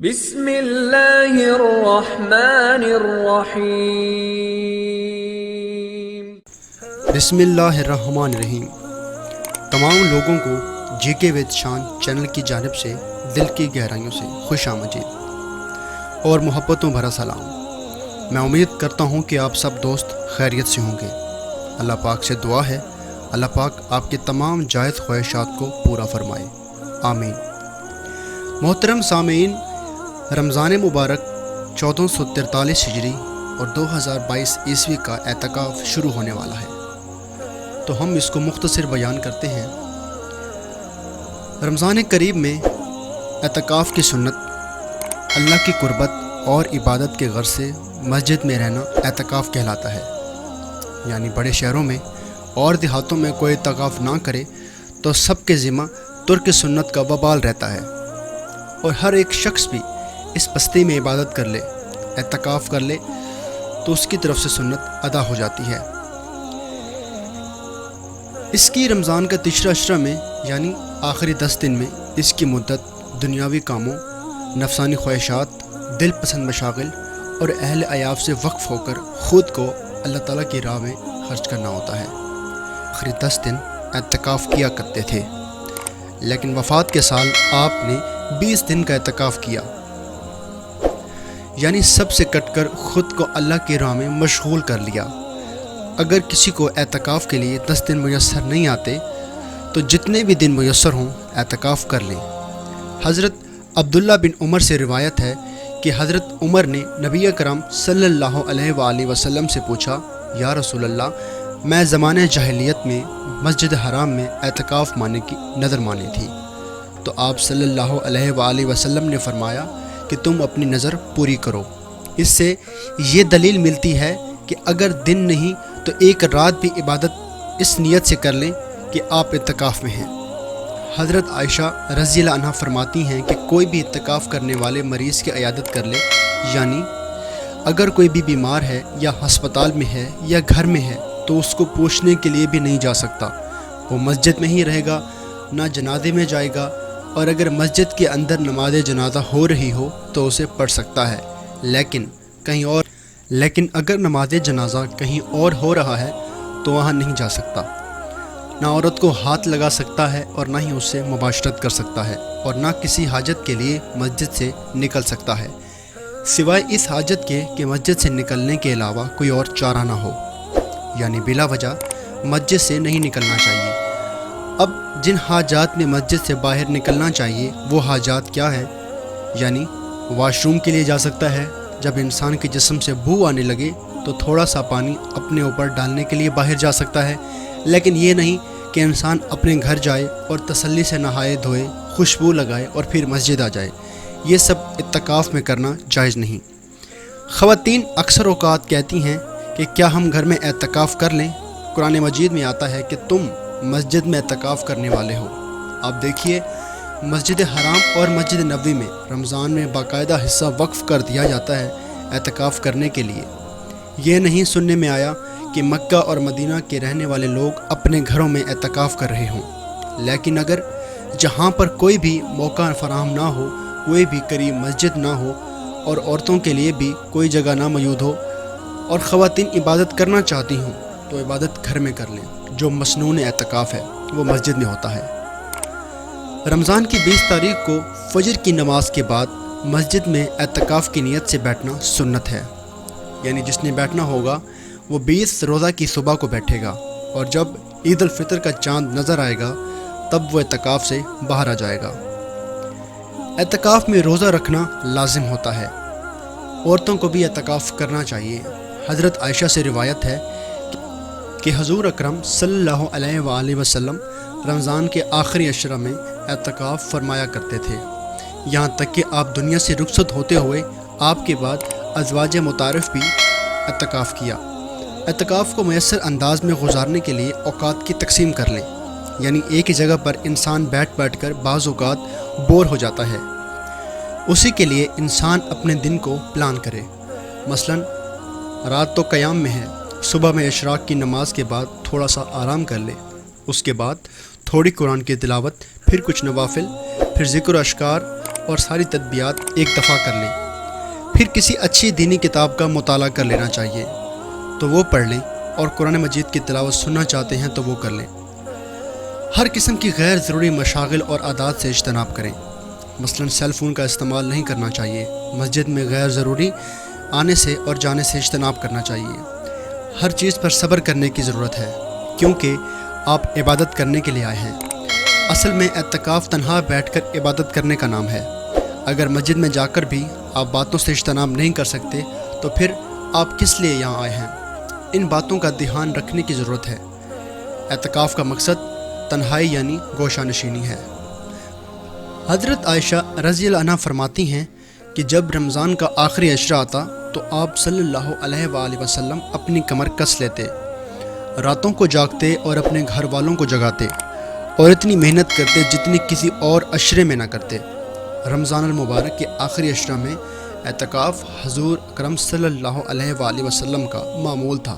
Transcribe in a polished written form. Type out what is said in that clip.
بسم اللہ الرحمن الرحیم۔ بسم اللہ الرحمن الرحیم۔ تمام لوگوں کو جی کے وتھ شان چینل کی جانب سے دل کی گہرائیوں سے خوش آمدید اور محبتوں بھرا سلام۔ میں امید کرتا ہوں کہ آپ سب دوست خیریت سے ہوں گے۔ اللہ پاک سے دعا ہے اللہ پاک آپ کے تمام جائز خواہشات کو پورا فرمائے، آمین۔ محترم سامعین، رمضان مبارک 1443 ہجری اور 2022 عیسوی کا اعتکاف شروع ہونے والا ہے، تو ہم اس کو مختصر بیان کرتے ہیں۔ رمضان قریب میں اعتکاف کی سنت، اللہ کی قربت اور عبادت کے غرض سے مسجد میں رہنا اعتکاف کہلاتا ہے۔ یعنی بڑے شہروں میں اور دیہاتوں میں کوئی اعتکاف نہ کرے تو سب کے ذمہ ترک سنت کا وبال رہتا ہے، اور ہر ایک شخص بھی اس بستی میں عبادت کر لے، اعتکاف کر لے تو اس کی طرف سے سنت ادا ہو جاتی ہے۔ اس کی رمضان کا تیسرا عشرہ میں یعنی آخری 10 دن میں اس کی مدت دنیاوی کاموں، نفسانی خواہشات، دل پسند مشاغل اور اہل عیاب سے وقف ہو کر خود کو اللہ تعالیٰ کی راہ میں خرچ کرنا ہوتا ہے۔ آخری 10 دن اعتکاف کیا کرتے تھے، لیکن وفات کے سال آپ نے 20 دن کا اعتکاف کیا، یعنی سب سے کٹ کر خود کو اللہ کی راہ میں مشغول کر لیا۔ اگر کسی کو اعتکاف کے لیے 10 دن میسر نہیں آتے تو جتنے بھی دن میسر ہوں اعتکاف کر لیں۔ حضرت عبداللہ بن عمر سے روایت ہے کہ حضرت عمر نے نبی اکرم صلی اللہ علیہ وآلہ وسلم سے پوچھا، یا رسول اللہ، میں زمانہ جاہلیت میں مسجد حرام میں اعتکاف ماننے کی نظر مانی تھی، تو آپ صلی اللہ علیہ وآلہ وسلم نے فرمایا کہ تم اپنی نظر پوری کرو۔ اس سے یہ دلیل ملتی ہے کہ اگر دن نہیں تو ایک رات بھی عبادت اس نیت سے کر لیں کہ آپ اعتکاف میں ہیں۔ حضرت عائشہ رضی اللہ عنہا فرماتی ہیں کہ کوئی بھی اعتکاف کرنے والے مریض کی عیادت کر لے، یعنی اگر کوئی بھی بیمار ہے یا ہسپتال میں ہے یا گھر میں ہے تو اس کو پوچھنے کے لیے بھی نہیں جا سکتا، وہ مسجد میں ہی رہے گا، نہ جنازے میں جائے گا، اور اگر مسجد کے اندر نماز جنازہ ہو رہی ہو تو اسے پڑھ سکتا ہے، لیکن اگر نماز جنازہ کہیں اور ہو رہا ہے تو وہاں نہیں جا سکتا۔ نہ عورت کو ہاتھ لگا سکتا ہے اور نہ ہی اس سے مباشرت کر سکتا ہے، اور نہ کسی حاجت کے لیے مسجد سے نکل سکتا ہے، سوائے اس حاجت کے کہ مسجد سے نکلنے کے علاوہ کوئی اور چارہ نہ ہو، یعنی بلا وجہ مسجد سے نہیں نکلنا چاہیے۔ اب جن حاجات میں مسجد سے باہر نکلنا چاہیے وہ حاجات کیا ہیں؟ یعنی واش روم کے لیے جا سکتا ہے، جب انسان کے جسم سے بو آنے لگے تو تھوڑا سا پانی اپنے اوپر ڈالنے کے لیے باہر جا سکتا ہے، لیکن یہ نہیں کہ انسان اپنے گھر جائے اور تسلی سے نہائے دھوئے، خوشبو لگائے اور پھر مسجد آ جائے۔ یہ سب اعتکاف میں کرنا جائز نہیں۔ خواتین اکثر اوقات کہتی ہیں کہ کیا ہم گھر میں اعتکاف کر لیں؟ قرآن مجید میں آتا ہے کہ تم مسجد میں اعتکاف کرنے والے ہو۔ آپ دیکھیے، مسجد حرام اور مسجد نبوی میں رمضان میں باقاعدہ حصہ وقف کر دیا جاتا ہے اعتکاف کرنے کے لیے۔ یہ نہیں سننے میں آیا کہ مکہ اور مدینہ کے رہنے والے لوگ اپنے گھروں میں اعتکاف کر رہے ہوں، لیکن اگر جہاں پر کوئی بھی موقع فراہم نہ ہو، کوئی بھی قریب مسجد نہ ہو اور عورتوں کے لیے بھی کوئی جگہ نہ موجود ہو اور خواتین عبادت کرنا چاہتی ہوں تو عبادت گھر میں کر لیں۔ جو مسنون اعتکاف ہے وہ مسجد میں ہوتا ہے۔ رمضان کی 20 تاریخ کو فجر کی نماز کے بعد مسجد میں اعتکاف کی نیت سے بیٹھنا سنت ہے، یعنی جس نے بیٹھنا ہوگا وہ 20 روزہ کی صبح کو بیٹھے گا، اور جب عید الفطر کا چاند نظر آئے گا تب وہ اعتکاف سے باہر آ جائے گا۔ اعتکاف میں روزہ رکھنا لازم ہوتا ہے۔ عورتوں کو بھی اعتکاف کرنا چاہیے۔ حضرت عائشہ سے روایت ہے کہ حضور اکرم صلی اللہ علیہ وآلہ وسلم رمضان کے آخری عشرہ میں اعتکاف فرمایا کرتے تھے، یہاں تک کہ آپ دنیا سے رخصت ہوتے ہوئے آپ کے بعد ازواج متعارف بھی اعتکاف کیا۔ اعتکاف کو میسر انداز میں گزارنے کے لیے اوقات کی تقسیم کر لیں، یعنی ایک ہی جگہ پر انسان بیٹھ کر بعض اوقات بور ہو جاتا ہے، اسی کے لیے انسان اپنے دن کو پلان کرے۔ مثلا رات تو قیام میں ہے، صبح میں اشراق کی نماز کے بعد تھوڑا سا آرام کر لے، اس کے بعد تھوڑی قرآن کی تلاوت، پھر کچھ نوافل، پھر ذکر و اذکار اور ساری تدبیرات ایک دفعہ کر لیں۔ پھر کسی اچھی دینی کتاب کا مطالعہ کر لینا چاہیے تو وہ پڑھ لیں، اور قرآن مجید کی تلاوت سننا چاہتے ہیں تو وہ کر لیں۔ ہر قسم کی غیر ضروری مشاغل اور عادات سے اجتناب کریں، مثلاً سیل فون کا استعمال نہیں کرنا چاہیے۔ مسجد میں غیر ضروری آنے سے اور جانے سے اجتناب کرنا چاہیے۔ ہر چیز پر صبر کرنے کی ضرورت ہے، کیونکہ آپ عبادت کرنے کے لیے آئے ہیں۔ اصل میں اعتکاف تنہا بیٹھ کر عبادت کرنے کا نام ہے۔ اگر مسجد میں جا کر بھی آپ باتوں سے اجتناب نہیں کر سکتے تو پھر آپ کس لیے یہاں آئے ہیں؟ ان باتوں کا دھیان رکھنے کی ضرورت ہے۔ اعتکاف کا مقصد تنہائی یعنی گوشہ نشینی ہے۔ حضرت عائشہ رضی اللہ عنہ فرماتی ہیں کہ جب رمضان کا آخری عشرہ آتا تو آپ صلی اللہ علیہ وآلہ وسلم اپنی کمر کس لیتے، راتوں کو جاگتے اور اپنے گھر والوں کو جگاتے اور اتنی محنت کرتے جتنی کسی اور عشرے میں نہ کرتے۔ رمضان المبارک کے آخری عشرہ میں اعتکاف حضور اکرم صلی اللہ علیہ وآلہ وسلم کا معمول تھا۔